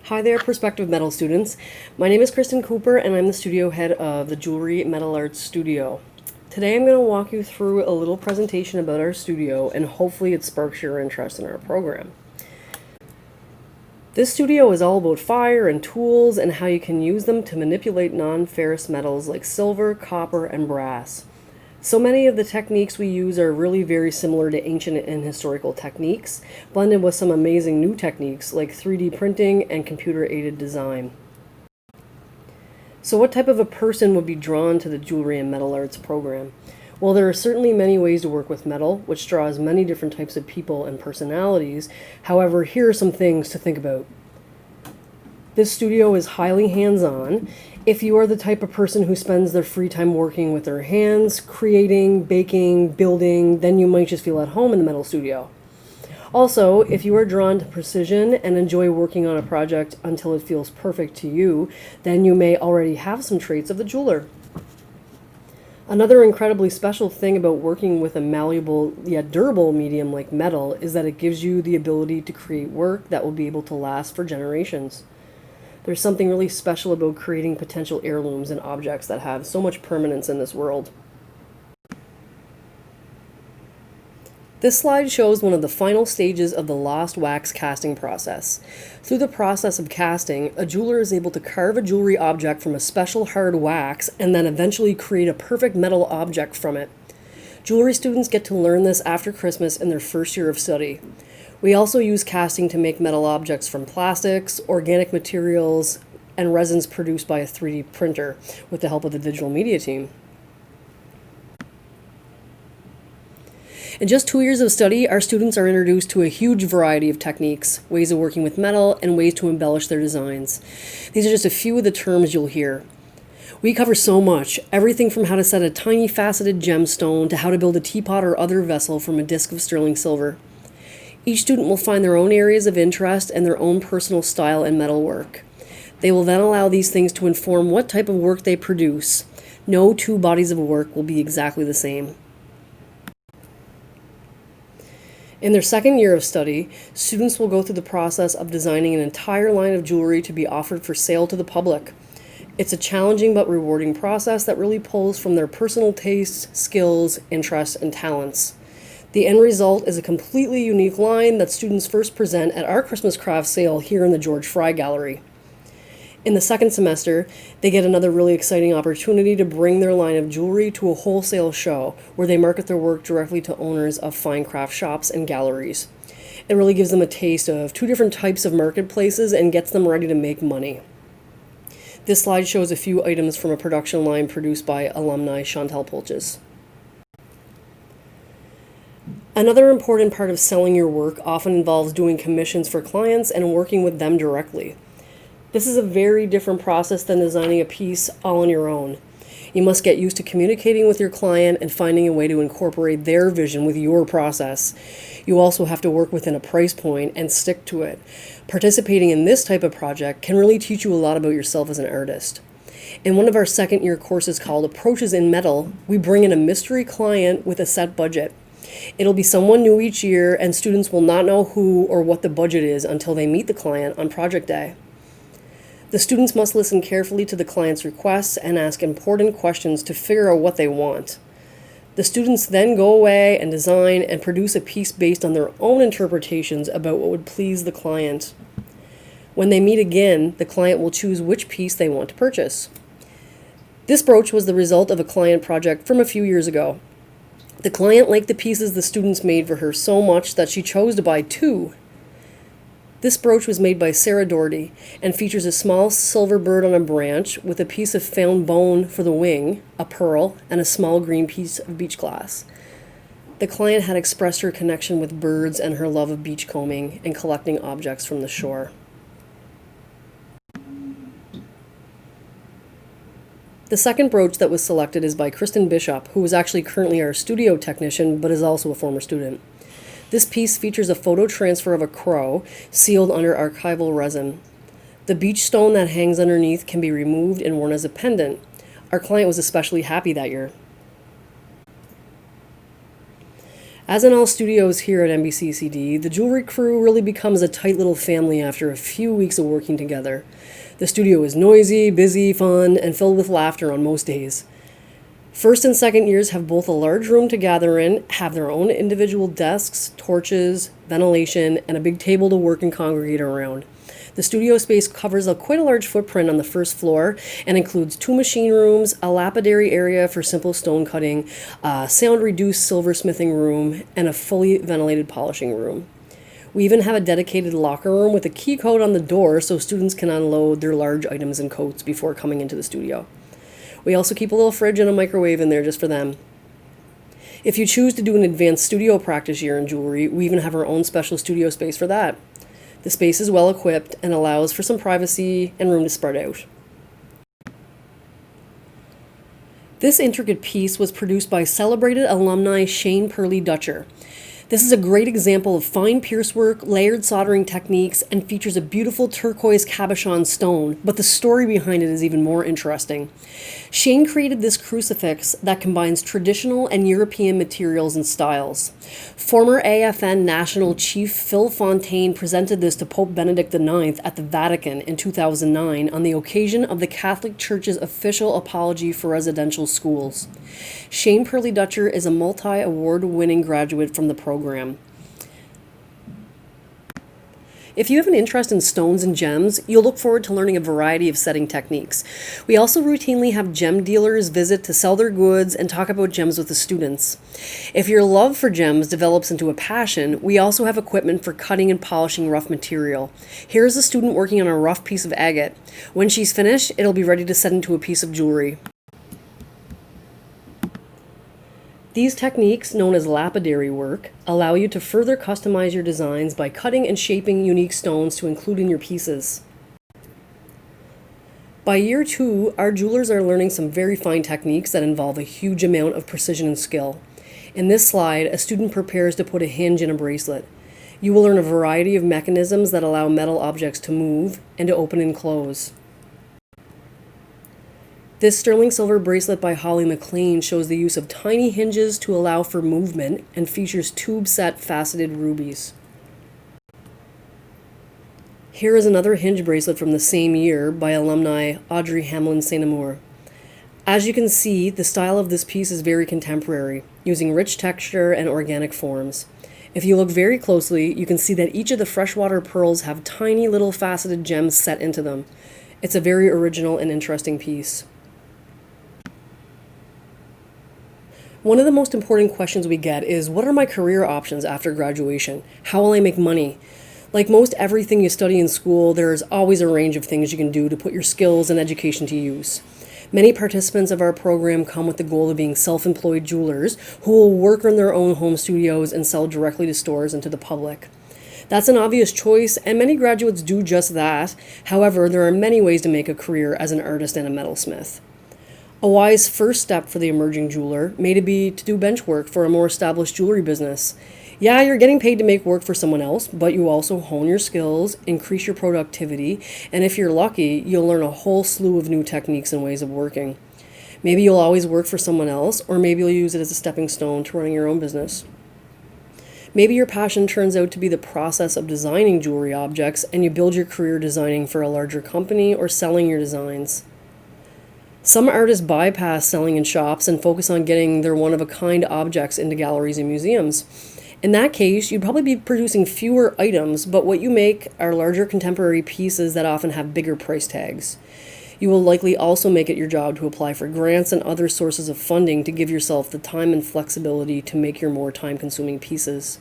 Hi there, prospective metal students. My name is Kristen Cooper and I'm the studio head of the Jewelry Metal Arts Studio. Today I'm going to walk you through a little presentation about our studio and hopefully it sparks your interest in our program. This studio is all about fire and tools and how you can use them to manipulate non-ferrous metals like silver, copper, and brass. So many of the techniques we use are really very similar to ancient and historical techniques, blended with some amazing new techniques like 3D printing and computer-aided design. So what type of a person would be drawn to the Jewelry and Metal Arts program? Well, there are certainly many ways to work with metal, which draws many different types of people and personalities. However, here are some things to think about. This studio is highly hands-on. If you are the type of person who spends their free time working with their hands, creating, baking, building, then you might just feel at home in the metal studio. Also, if you are drawn to precision and enjoy working on a project until it feels perfect to you, then you may already have some traits of the jeweler. Another incredibly special thing about working with a malleable yet durable medium like metal is that it gives you the ability to create work that will be able to last for generations. There's something really special about creating potential heirlooms and objects that have so much permanence in this world. This slide shows one of the final stages of the lost wax casting process. Through the process of casting, a jeweler is able to carve a jewelry object from a special hard wax and then eventually create a perfect metal object from it. Jewelry students get to learn this after Christmas in their first year of study. We also use casting to make metal objects from plastics, organic materials, and resins produced by a 3D printer with the help of the digital media team. In just 2 years of study, our students are introduced to a huge variety of techniques, ways of working with metal, and ways to embellish their designs. These are just a few of the terms you'll hear. We cover so much, everything from how to set a tiny faceted gemstone to how to build a teapot or other vessel from a disc of sterling silver. Each student will find their own areas of interest and their own personal style in metalwork. They will then allow these things to inform what type of work they produce. No two bodies of work will be exactly the same. In their second year of study, students will go through the process of designing an entire line of jewelry to be offered for sale to the public. It's a challenging but rewarding process that really pulls from their personal tastes, skills, interests, and talents. The end result is a completely unique line that students first present at our Christmas craft sale here in the George Fry Gallery. In the second semester, they get another really exciting opportunity to bring their line of jewelry to a wholesale show where they market their work directly to owners of fine craft shops and galleries. It really gives them a taste of two different types of marketplaces and gets them ready to make money. This slide shows a few items from a production line produced by alumni Chantal Polches. Another important part of selling your work often involves doing commissions for clients and working with them directly. This is a very different process than designing a piece all on your own. You must get used to communicating with your client and finding a way to incorporate their vision with your process. You also have to work within a price point and stick to it. Participating in this type of project can really teach you a lot about yourself as an artist. In one of our second year courses called Approaches in Metal, we bring in a mystery client with a set budget. It'll be someone new each year, and students will not know who or what the budget is until they meet the client on project day. The students must listen carefully to the client's requests and ask important questions to figure out what they want. The students then go away and design and produce a piece based on their own interpretations about what would please the client. When they meet again, the client will choose which piece they want to purchase. This brooch was the result of a client project from a few years ago. The client liked the pieces the students made for her so much that she chose to buy two. This brooch was made by Sarah Doherty and features a small silver bird on a branch with a piece of found bone for the wing, a pearl, and a small green piece of beach glass. The client had expressed her connection with birds and her love of beachcombing and collecting objects from the shore. The second brooch that was selected is by Kristen Bishop, who is actually currently our studio technician, but is also a former student. This piece features a photo transfer of a crow sealed under archival resin. The beach stone that hangs underneath can be removed and worn as a pendant. Our client was especially happy that year. As in all studios here at NBCCD, the jewelry crew really becomes a tight little family after a few weeks of working together. The studio is noisy, busy, fun, and filled with laughter on most days. First and second years have both a large room to gather in, have their own individual desks, torches, ventilation, and a big table to work and congregate around. The studio space covers quite a large footprint on the first floor and includes 2 machine rooms, a lapidary area for simple stone cutting, a sound-reduced silversmithing room, and a fully ventilated polishing room. We even have a dedicated locker room with a key code on the door so students can unload their large items and coats before coming into the studio. We also keep a little fridge and a microwave in there just for them. If you choose to do an advanced studio practice year in jewelry, we even have our own special studio space for that. The space is well equipped and allows for some privacy and room to spread out. This intricate piece was produced by celebrated alumni Shane Perley Dutcher. This is a great example of fine pierce work, layered soldering techniques, and features a beautiful turquoise cabochon stone, but the story behind it is even more interesting. Shane created this crucifix that combines traditional and European materials and styles. Former AFN National Chief Phil Fontaine presented this to Pope Benedict IX at the Vatican in 2009 on the occasion of the Catholic Church's official apology for residential schools. Shane Perley Dutcher is a multi-award-winning graduate from the program. If you have an interest in stones and gems, you'll look forward to learning a variety of setting techniques. We also routinely have gem dealers visit to sell their goods and talk about gems with the students. If your love for gems develops into a passion, we also have equipment for cutting and polishing rough material. Here's a student working on a rough piece of agate. When she's finished, it'll be ready to set into a piece of jewelry. These techniques, known as lapidary work, allow you to further customize your designs by cutting and shaping unique stones to include in your pieces. By year 2, our jewelers are learning some very fine techniques that involve a huge amount of precision and skill. In this slide, a student prepares to put a hinge in a bracelet. You will learn a variety of mechanisms that allow metal objects to move and to open and close. This sterling silver bracelet by Holly McLean shows the use of tiny hinges to allow for movement and features tube-set faceted rubies. Here is another hinge bracelet from the same year by alumni Audrey Hamlin St. Amour. As you can see, the style of this piece is very contemporary, using rich texture and organic forms. If you look very closely, you can see that each of the freshwater pearls have tiny little faceted gems set into them. It's a very original and interesting piece. One of the most important questions we get is, what are my career options after graduation? How will I make money? Like most everything you study in school, there is always a range of things you can do to put your skills and education to use. Many participants of our program come with the goal of being self-employed jewelers who will work in their own home studios and sell directly to stores and to the public. That's an obvious choice, and many graduates do just that. However, there are many ways to make a career as an artist and a metalsmith. A wise first step for the emerging jeweler may be to do bench work for a more established jewelry business. Yeah, you're getting paid to make work for someone else, but you also hone your skills, increase your productivity, and if you're lucky, you'll learn a whole slew of new techniques and ways of working. Maybe you'll always work for someone else, or maybe you'll use it as a stepping stone to running your own business. Maybe your passion turns out to be the process of designing jewelry objects, and you build your career designing for a larger company or selling your designs. Some artists bypass selling in shops and focus on getting their one-of-a-kind objects into galleries and museums. In that case, you'd probably be producing fewer items, but what you make are larger contemporary pieces that often have bigger price tags. You will likely also make it your job to apply for grants and other sources of funding to give yourself the time and flexibility to make your more time-consuming pieces.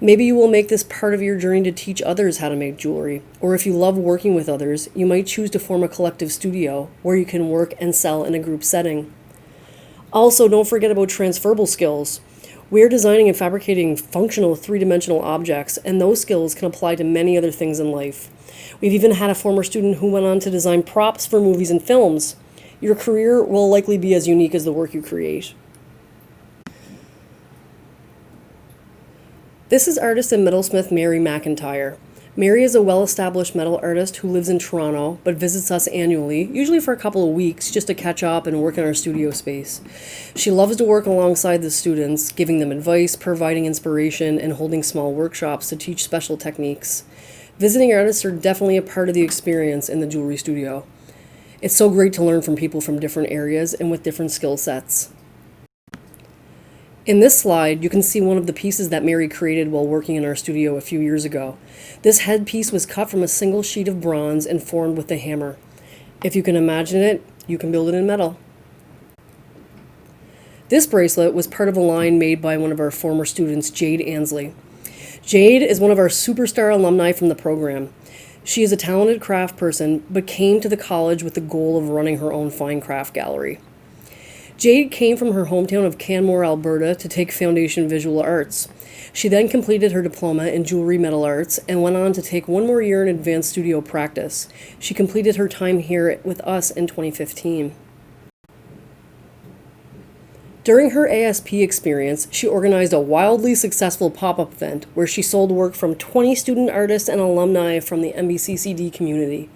Maybe you will make this part of your journey to teach others how to make jewelry, or if you love working with others, you might choose to form a collective studio where you can work and sell in a group setting. Also, don't forget about transferable skills. We're designing and fabricating functional three-dimensional objects, and those skills can apply to many other things in life. We've even had a former student who went on to design props for movies and films. Your career will likely be as unique as the work you create. This is artist and metalsmith Mary McIntyre. Mary is a well-established metal artist who lives in Toronto but visits us annually, usually for a couple of weeks, just to catch up and work in our studio space. She loves to work alongside the students, giving them advice, providing inspiration, and holding small workshops to teach special techniques. Visiting artists are definitely a part of the experience in the jewelry studio. It's so great to learn from people from different areas and with different skill sets. In this slide, you can see one of the pieces that Mary created while working in our studio a few years ago. This headpiece was cut from a single sheet of bronze and formed with a hammer. If you can imagine it, you can build it in metal. This bracelet was part of a line made by one of our former students, Jade Ansley. Jade is one of our superstar alumni from the program. She is a talented craft person, but came to the college with the goal of running her own fine craft gallery. Jade came from her hometown of Canmore, Alberta, to take Foundation Visual Arts. She then completed her diploma in jewelry metal arts and went on to take one more year in advanced studio practice. She completed her time here with us in 2015. During her ASP experience, she organized a wildly successful pop-up event where she sold work from 20 student artists and alumni from the NBCCD community.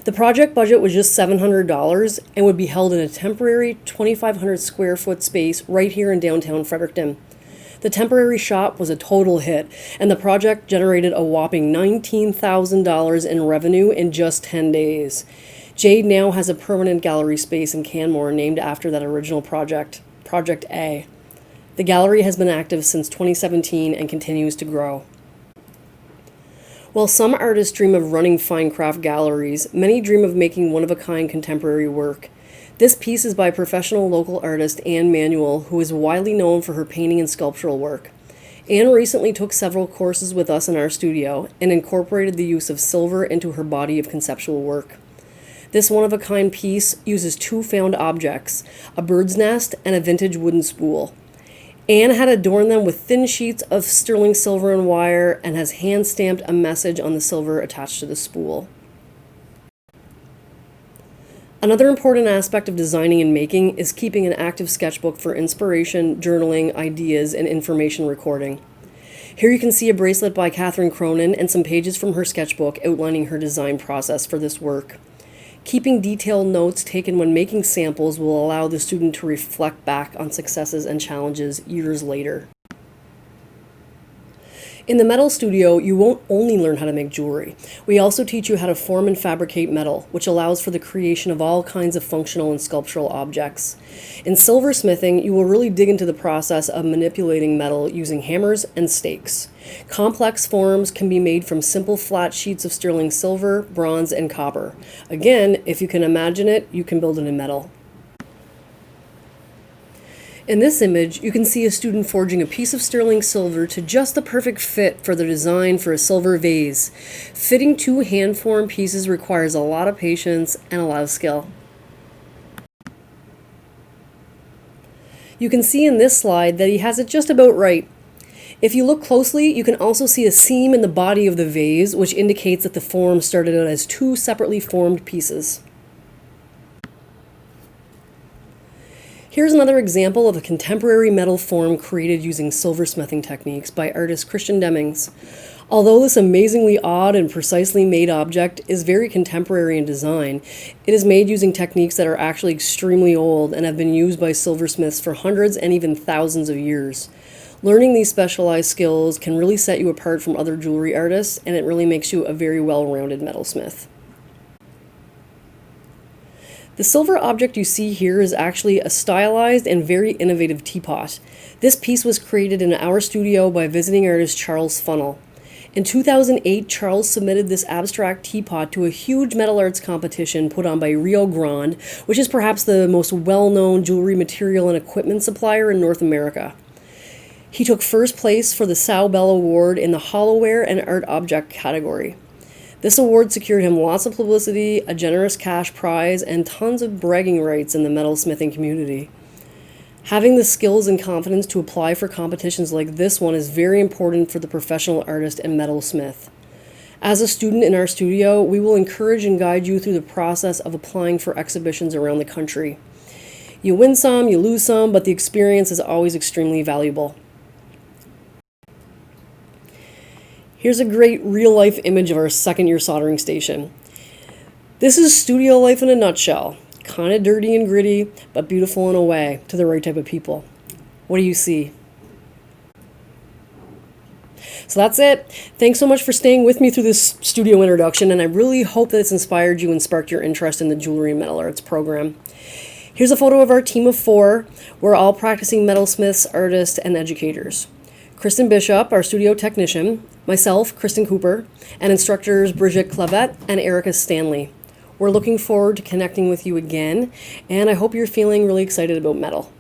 The project budget was just $700 and would be held in a temporary 2,500 square foot space right here in downtown Fredericton. The temporary shop was a total hit, and the project generated a whopping $19,000 in revenue in just 10 days. Jade now has a permanent gallery space in Canmore named after that original project, Project A. The gallery has been active since 2017 and continues to grow. While some artists dream of running fine craft galleries, many dream of making one-of-a-kind contemporary work. This piece is by professional local artist Anne Manuel, who is widely known for her painting and sculptural work. Anne recently took several courses with us in our studio and incorporated the use of silver into her body of conceptual work. This one-of-a-kind piece uses two found objects, a bird's nest and a vintage wooden spool. Anne had adorned them with thin sheets of sterling silver and wire and has hand-stamped a message on the silver attached to the spool. Another important aspect of designing and making is keeping an active sketchbook for inspiration, journaling, ideas, and information recording. Here you can see a bracelet by Catherine Cronin and some pages from her sketchbook outlining her design process for this work. Keeping detailed notes taken when making samples will allow the student to reflect back on successes and challenges years later. In the metal studio, you won't only learn how to make jewelry. We also teach you how to form and fabricate metal, which allows for the creation of all kinds of functional and sculptural objects. In silversmithing, you will really dig into the process of manipulating metal using hammers and stakes. Complex forms can be made from simple flat sheets of sterling silver, bronze, and copper. Again, if you can imagine it, you can build it in metal. In this image, you can see a student forging a piece of sterling silver to just the perfect fit for the design for a silver vase. Fitting two hand-formed pieces requires a lot of patience and a lot of skill. You can see in this slide that he has it just about right. If you look closely, you can also see a seam in the body of the vase, which indicates that the form started out as two separately formed pieces. Here's another example of a contemporary metal form created using silversmithing techniques by artist Christian Demings. Although this amazingly odd and precisely made object is very contemporary in design, it is made using techniques that are actually extremely old and have been used by silversmiths for hundreds and even thousands of years. Learning these specialized skills can really set you apart from other jewelry artists, and it really makes you a very well-rounded metalsmith. The silver object you see here is actually a stylized and very innovative teapot. This piece was created in our studio by visiting artist Charles Funnell. In 2008, Charles submitted this abstract teapot to a huge metal arts competition put on by Rio Grande, which is perhaps the most well-known jewelry material and equipment supplier in North America. He took first place for the Sao Bell Award in the Hollowware and Art Object category. This award secured him lots of publicity, a generous cash prize, and tons of bragging rights in the metalsmithing community. Having the skills and confidence to apply for competitions like this one is very important for the professional artist and metalsmith. As a student in our studio, we will encourage and guide you through the process of applying for exhibitions around the country. You win some, you lose some, but the experience is always extremely valuable. Here's a great real-life image of our second-year soldering station. This is studio life in a nutshell. Kind of dirty and gritty, but beautiful in a way to the right type of people. What do you see? So that's it. Thanks so much for staying with me through this studio introduction, and I really hope that it's inspired you and sparked your interest in the Jewelry and Metal Arts program. Here's a photo of our team of 4. We're all practicing metalsmiths, artists, and educators. Kristen Bishop, our studio technician, myself, Kristen Cooper, and instructors Bridget Clavet and Erica Stanley. We're looking forward to connecting with you again, and I hope you're feeling really excited about metal.